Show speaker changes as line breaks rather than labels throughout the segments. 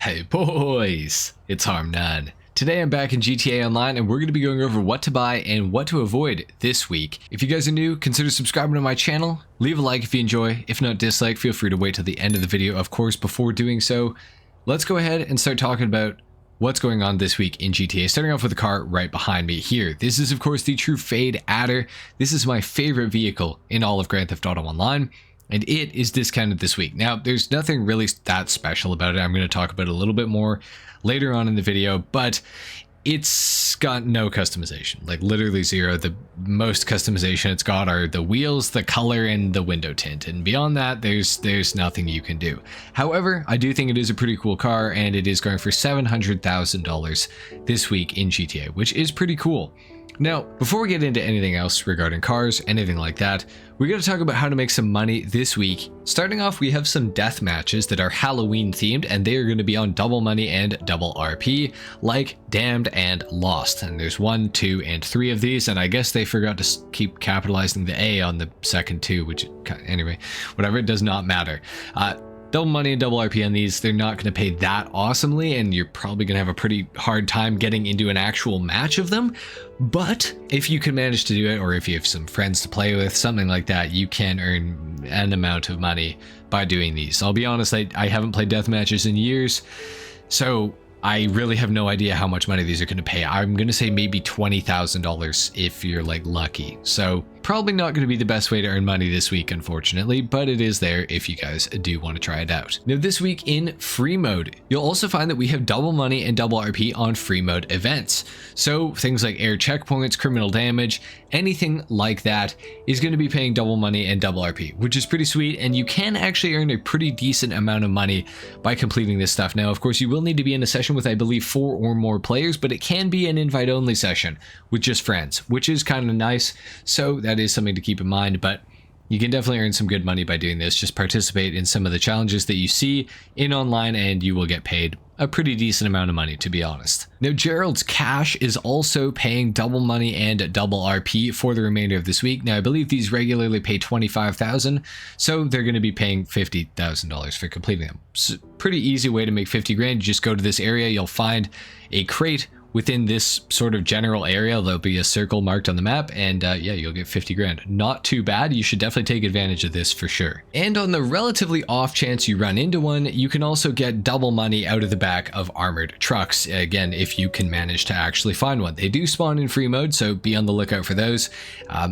Hey boys, it's HarmNone. Today I'm back in GTA Online and we're going to be going over what to buy and what to avoid this week. If you guys are new, consider subscribing to my channel, leave a like if you enjoy, if not dislike, feel free to wait till the end of the video of course before doing so. Let's go ahead and start talking about what's going on this week in GTA, starting off with the car right behind me here. This is of course the True Fade Adder. This is my favorite vehicle in all of Grand Theft Auto Online. And it is discounted this week. Now, there's nothing really that special about it. I'm going to talk about it a little bit more later on in the video, but it's got no customization, like literally zero. The most customization it's got are the wheels, the color, and the window tint. And beyond that, there's nothing you can do. However, I do think it is a pretty cool car, and it is going for $700,000 this week in GTA, which is pretty cool. Now, before we get into anything else regarding cars, anything like that, we're going to talk about how to make some money this week. Starting off, we have some death matches that are Halloween themed, and they are going to be on double money and double RP, like Damned and Lost. And there's 1, 2, and 3 of these, and I guess they forgot to keep capitalizing the A on the second 2, which, anyway, whatever, it does not matter. Double money and double RP on these, they're not going to pay that awesomely, and you're probably going to have a pretty hard time getting into an actual match of them. But if you can manage to do it, or if you have some friends to play with, something like that, you can earn an amount of money by doing these. I'll be honest, I haven't played death matches in years, so I really have no idea how much money these are going to pay. I'm going to say maybe $20,000 if you're like lucky. So probably not going to be the best way to earn money this week, unfortunately, but it is there if you guys do want to try it out. Now this week in free mode, you'll also find that we have double money and double RP on free mode events. So things like air checkpoints, criminal damage, anything like that is going to be paying double money and double RP, which is pretty sweet. And you can actually earn a pretty decent amount of money by completing this stuff. Now, of course, you will need to be in a session with, I believe, 4 or more players, but it can be an invite only session with just friends, which is kind of nice. So that is something to keep in mind, but you can definitely earn some good money by doing this. Just participate in some of the challenges that you see in online and you will get paid a pretty decent amount of money, to be honest. Now, Gerald's Cash is also paying double money and double RP for the remainder of this week. Now, I believe these regularly pay $25,000, so they're going to be paying $50,000 for completing them. So, pretty easy way to make 50 grand. You just go to this area, you'll find a crate within this sort of general area. There'll be a circle marked on the map, and yeah, you'll get 50 grand. Not too bad. You should definitely take advantage of this for sure. And on the relatively off chance you run into one, you can also get double money out of the back of armored trucks. Again, if you can manage to actually find one. They do spawn in free mode, so be on the lookout for those.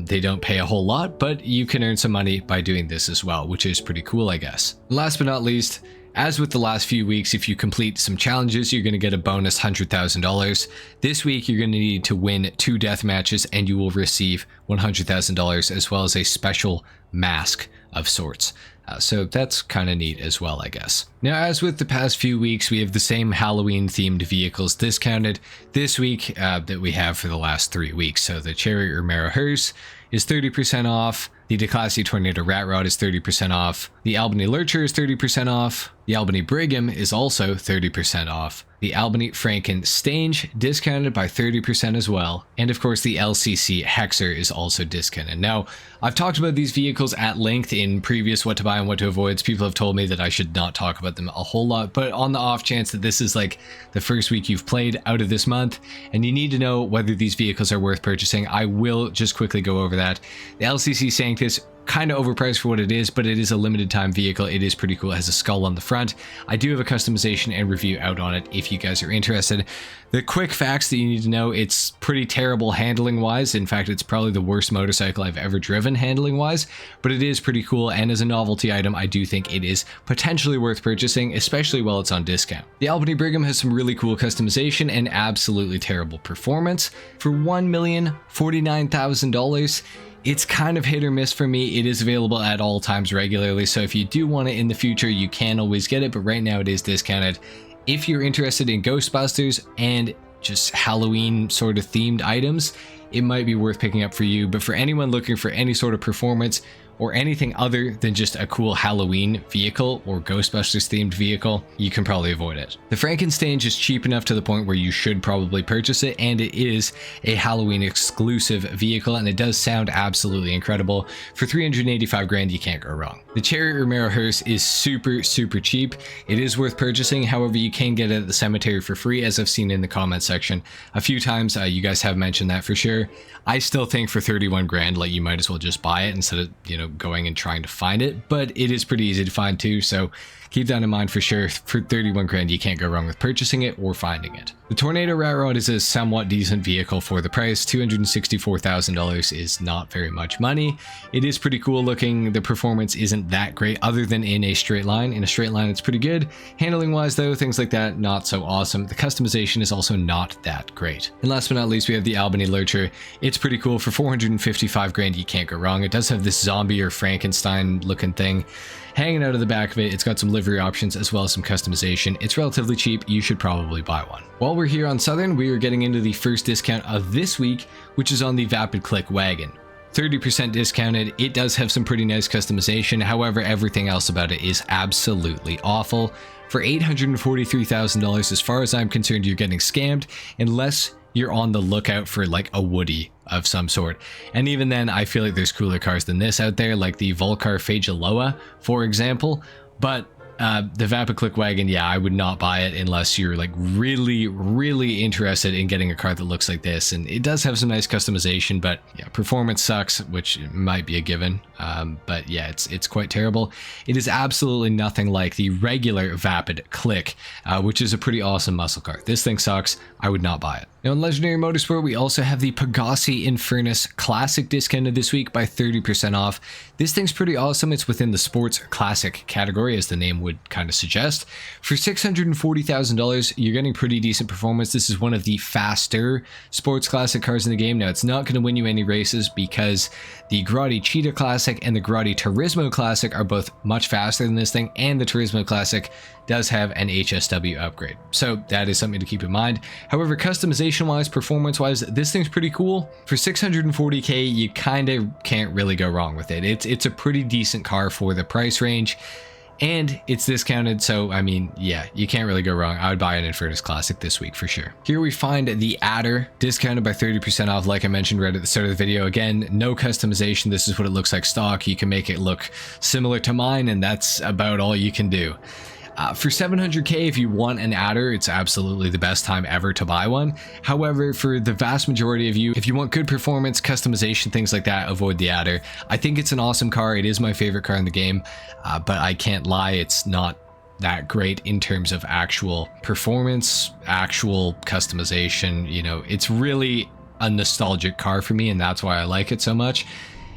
They don't pay a whole lot, but you can earn some money by doing this as well, which is pretty cool, I guess. Last but not least, as with the last few weeks, if you complete some challenges, you're going to get a bonus $100,000. This week, you're going to need to win 2 death matches and you will receive $100,000 as well as a special mask of sorts. So that's kind of neat as well, I guess. Now, as with the past few weeks, we have the same Halloween themed vehicles discounted this week that we have for the last 3 weeks. So the Cherry Romero hearse is 30% off. The DeClassy Tornado Rat Rod is 30% off. The Albany Lurcher is 30% off. The Albany Brigham is also 30% off. The Albany Frankenstange discounted by 30% as well. And of course, the LCC Hexer is also discounted. Now, I've talked about these vehicles at length in previous what to buy and what to avoid. People have told me that I should not talk about them a whole lot, but on the off chance that this is like the first week you've played out of this month and you need to know whether these vehicles are worth purchasing, I will just quickly go over that. The LCC Sanctus, kind of overpriced for what it is, but it is a limited time vehicle. It is pretty cool. It has a skull on the front. I do have a customization and review out on it if you guys are interested. The quick facts that you need to know, it's pretty terrible handling wise. In fact, it's probably the worst motorcycle I've ever driven handling wise, but it is pretty cool. And as a novelty item, I do think it is potentially worth purchasing, especially while it's on discount. The Albany Brigham has some really cool customization and absolutely terrible performance. For $1,049,000, it's kind of hit or miss for me. It is available at all times regularly, so if you do want it in the future, you can always get it, but right now it is discounted. If you're interested in Ghostbusters and just Halloween sort of themed items, it might be worth picking up for you, but for anyone looking for any sort of performance or anything other than just a cool Halloween vehicle or Ghostbusters themed vehicle, you can probably avoid it. The Frankenstein is cheap enough to the point where you should probably purchase it, and it is a Halloween exclusive vehicle, and it does sound absolutely incredible. For 385 grand, you can't go wrong. The Cherry Romero hearse is super cheap. It is worth purchasing. However, you can get it at the cemetery for free, as I've seen in the comment section a few times. You guys have mentioned that for sure. I still think for 31 grand, like, you might as well just buy it instead of, you know, going and trying to find it, but it is pretty easy to find too, so keep that in mind for sure. For 31 grand, you can't go wrong with purchasing it or finding it. The Tornado Rat Rod is a somewhat decent vehicle for the price. $264,000 is not very much money. It is pretty cool looking. The performance isn't that great other than in a straight line. In a straight line, it's pretty good. Handling wise though, things like that, not so awesome. The customization is also not that great. And last but not least, we have the Albany Lurcher. It's pretty cool. For 455 grand, you can't go wrong. It does have this zombie or Frankenstein looking thing hanging out of the back of it. It's got some livery options as well as some customization. It's relatively cheap. You should probably buy one. While we're here on Southern, we are getting into the first discount of this week, which is on the Vapid Click wagon. 30% discounted. It does have some pretty nice customization. However, everything else about it is absolutely awful. For $843,000, as far as I'm concerned, you're getting scammed unless you're on the lookout for like a Woody of some sort. And even then, I feel like there's cooler cars than this out there, like the Volcar Fagaloa, for example. But the Vapid Click wagon, yeah, I would not buy it unless you're like really interested in getting a car that looks like this. And it does have some nice customization, but yeah, performance sucks, which might be a given. But yeah, it's quite terrible. It is absolutely nothing like the regular Vapid Click, which is a pretty awesome muscle car. This thing sucks. I would not buy it. Now in Legendary Motorsport, we also have the Pegassi Infernus Classic discounted this week by 30% off. This thing's pretty awesome. It's within the sports classic category, as the name would kind of suggest. For $640,000, you're getting pretty decent performance. This is one of the faster sports classic cars in the game. Now, it's not going to win you any races because the Grotti Cheetah Classic and the Grotti Turismo Classic are both much faster than this thing, and the Turismo Classic does have an HSW upgrade. So that is something to keep in mind. However, customization-wise, performance-wise, this thing's pretty cool. For $640K, you kind of can't really go wrong with it. It's a pretty decent car for the price range, and it's discounted, so I mean, yeah, you can't really go wrong. I would buy an Infernus Classic this week for sure. Here we find the Adder, discounted by 30% off, like I mentioned right at the start of the video. Again, no customization. This is what it looks like stock. You can make it look similar to mine, and that's about all you can do. For $700K, if you want an Adder, it's absolutely the best time ever to buy one. However, for the vast majority of you, if you want good performance, customization, things like that, avoid the Adder. I think it's an awesome car. It is my favorite car in the game, but I can't lie, it's not that great in terms of actual performance, actual customization. You know, it's really a nostalgic car for me, and that's why I like it so much.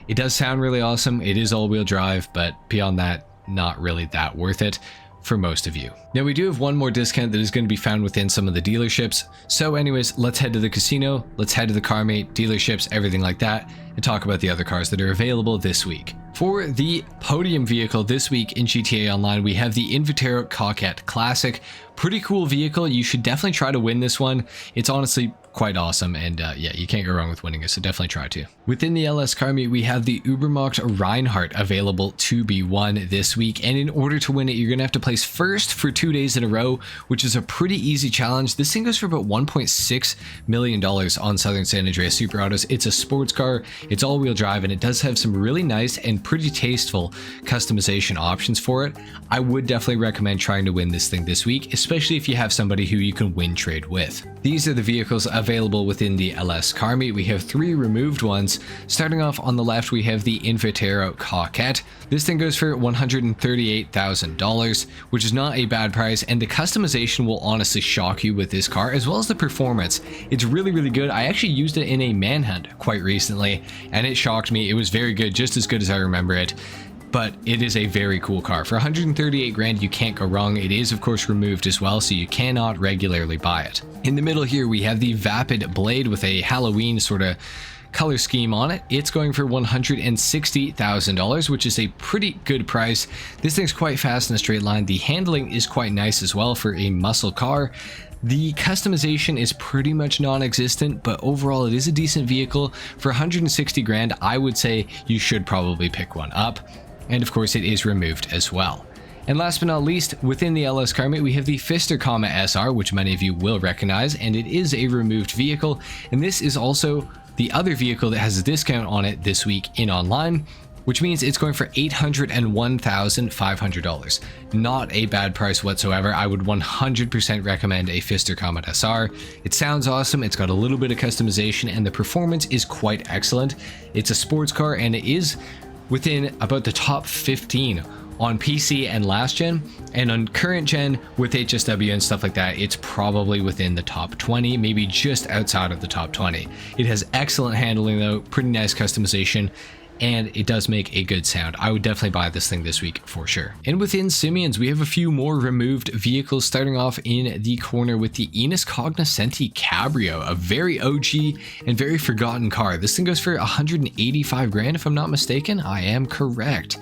It does sound really awesome. It is all-wheel drive, but beyond that, not really that worth it for most of you. Now, we do have one more discount that is going to be found within some of the dealerships. So anyways, let's head to the casino, let's head to the CarMate dealerships, everything like that, and talk about the other cars that are available this week. For the podium vehicle this week in GTA Online, we have the Invitero Coquette Classic. Pretty cool vehicle. You should definitely try to win this one. It's honestly quite awesome, and yeah, you can't go wrong with winning it, so definitely try to. Within the LS car meet, we have the Ubermacht Reinhardt available to be won this week, and in order to win it, you're gonna have to place first for 2 days in a row, which is a pretty easy challenge. This thing goes for about $1.6 million on Southern San Andreas Super Autos. It's a sports car, it's all-wheel drive, and it does have some really nice and pretty tasteful customization options for it. I would definitely recommend trying to win this thing this week, especially if you have somebody who you can win trade with. These are the vehicles available within the LS car meet. We have 3 removed ones. Starting off on the left, we have the Invitero Coquette. This thing goes for $138,000, which is not a bad price, and the customization will honestly shock you with this car, as well as the performance. It's really good. I actually used it in a manhunt quite recently, and it shocked me. It was very good, just as good as I remember it. But it is a very cool car. For 138 grand, you can't go wrong. It is, of course, removed as well, so you cannot regularly buy it. In the middle here, we have the Vapid Blade with a Halloween sort of color scheme on it, it's going for $160,000, which is a pretty good price. This thing's quite fast in a straight line. The handling is quite nice as well for a muscle car. The customization is pretty much non-existent, but overall it is a decent vehicle. For 160 grand, I would say you should probably pick one up. And of course it is removed as well. And last but not least, within the LS car mate, we have the Pfister SR, which many of you will recognize, and it is a removed vehicle. And this is also the other vehicle that has a discount on it this week in online, which means it's going for $801,500. Not a bad price whatsoever. I would 100% recommend a Pfister SR. It sounds awesome, it's got a little bit of customization, and the performance is quite excellent. It's a sports car, and it is within about the top 15 on PC and last gen, and on current gen with HSW and stuff like that, it's probably within the top 20, maybe just outside of the top 20. It has excellent handling though, pretty nice customization, and it does make a good sound. I would definitely buy this thing this week for sure. And within Simeon's, we have a few more removed vehicles, starting off in the corner with the Enis Cognoscenti Cabrio, a very OG and very forgotten car. This thing goes for 185 grand if I'm not mistaken. I am correct.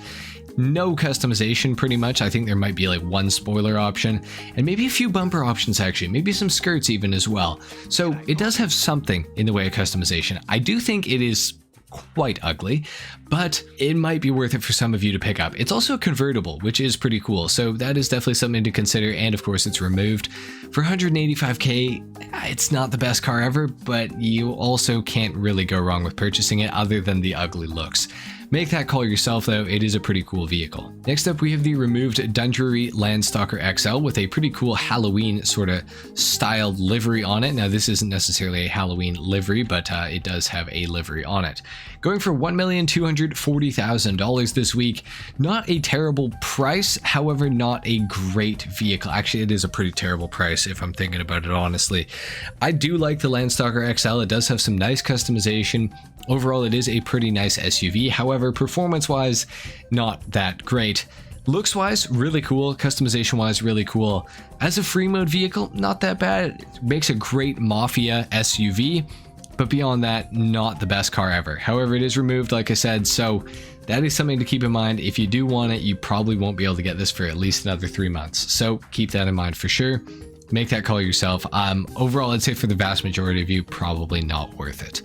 No customization pretty much. I think there might be like one spoiler option and maybe a few bumper options actually, maybe some skirts even as well. So it does have something in the way of customization. I do think it is quite ugly, but it might be worth it for some of you to pick up. It's also a convertible, which is pretty cool. So that is definitely something to consider. And of course it's removed for 185k. It's not the best car ever, but you also can't really go wrong with purchasing it other than the ugly looks. Make that call yourself though, it is a pretty cool vehicle. Next up we have the removed Dundreary Landstalker XL with a pretty cool Halloween sort of styled livery on it. Now this isn't necessarily a Halloween livery, but it does have a livery on it. Going for $1,240,000 this week. Not a terrible price, however not a great vehicle. Actually it is a pretty terrible price if I'm thinking about it honestly. I do like the Landstalker XL, it does have some nice customization. Overall, it is a pretty nice SUV. However, performance-wise, not that great. Looks-wise, really cool. Customization-wise, really cool. As a free mode vehicle, not that bad. It makes a great Mafia SUV, but beyond that, not the best car ever. However, it is removed, like I said, so that is something to keep in mind. If you do want it, you probably won't be able to get this for at least another 3 months. So keep that in mind for sure. Make that call yourself. Overall, I'd say for the vast majority of you, probably not worth it.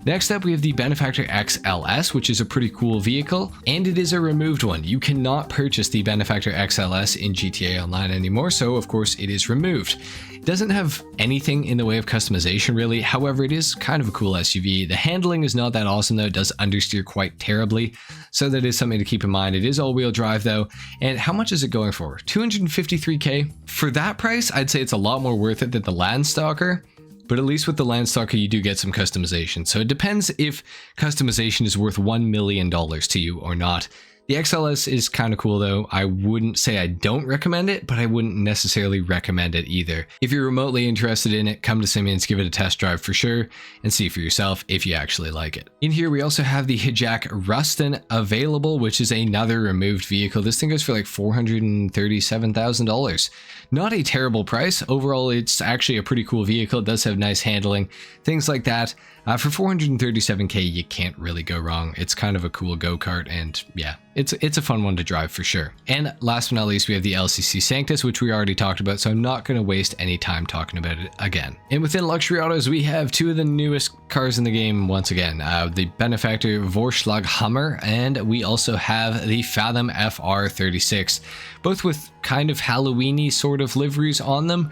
Next up, we have the Benefactor XLS, which is a pretty cool vehicle, and it is a removed one. You cannot purchase the Benefactor XLS in GTA Online anymore, so of course it is removed. It doesn't have anything in the way of customization really, however it is kind of a cool SUV. The handling is not that awesome though, it does understeer quite terribly, so that is something to keep in mind. It is all-wheel drive though, and how much is it going for? 253k? For that price, I'd say it's a lot more worth it than the Landstalker. But at least with the Landstalker, you do get some customization. So it depends if customization is worth $1 million to you or not. The XLS is kind of cool though. I wouldn't say I don't recommend it, but I wouldn't necessarily recommend it either. If you're remotely interested in it, come to Simeon's, give it a test drive for sure, and see for yourself if you actually like it. In here, we also have the Hijack Ruston available, which is another removed vehicle. This thing goes for like $437,000. Not a terrible price. Overall, it's actually a pretty cool vehicle. It does have nice handling, things like that. For 437k, you can't really go wrong. It's kind of a cool go-kart, and yeah, it's a fun one to drive for sure. And last but not least, we have the LCC Sanctus, which we already talked about, so I'm not going to waste any time talking about it again. And within luxury autos, we have two of the newest cars in the game once again, the Benefactor Vorschlag Hummer, and we also have the Fathom FR36, both with kind of Halloween-y sort of liveries on them.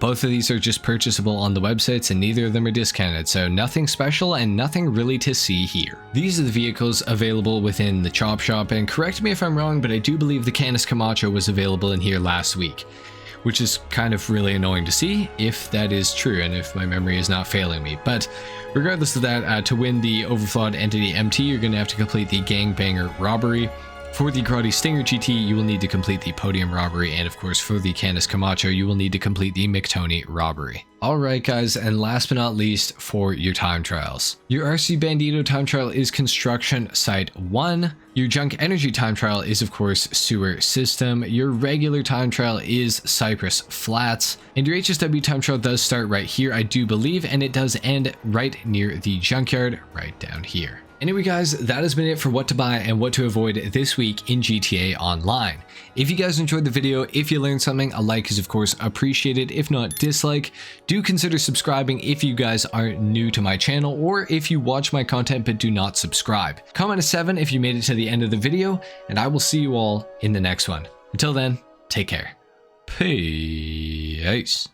Both of these are just purchasable on the websites, and neither of them are discounted, so nothing special and nothing really to see here. These are the vehicles available within the Chop Shop, and correct me if I'm wrong, but I do believe the Canis Camacho was available in here last week, which is kind of really annoying to see if that is true and if my memory is not failing me. But regardless of that, to win the Overflawed Entity MT, you're going to have to complete the Gangbanger Robbery, For the Karate Stinger GT, you will need to complete the Podium Robbery, and of course for the Canis Camacho, you will need to complete the McTony Robbery. Alright guys, and last but not least, for your time trials. Your RC Bandito time trial is Construction Site 1. Your Junk Energy time trial is of course Sewer System. Your regular time trial is Cypress Flats. And your HSW time trial does start right here, I do believe, and it does end right near the junkyard, right down here. Anyway guys, that has been it for what to buy and what to avoid this week in GTA Online. If you guys enjoyed the video, if you learned something, a like is of course appreciated, if not dislike. Do consider subscribing if you guys are new to my channel, or if you watch my content but do not subscribe. Comment a 7 if you made it to the end of the video, and I will see you all in the next one. Until then, take care. Peace.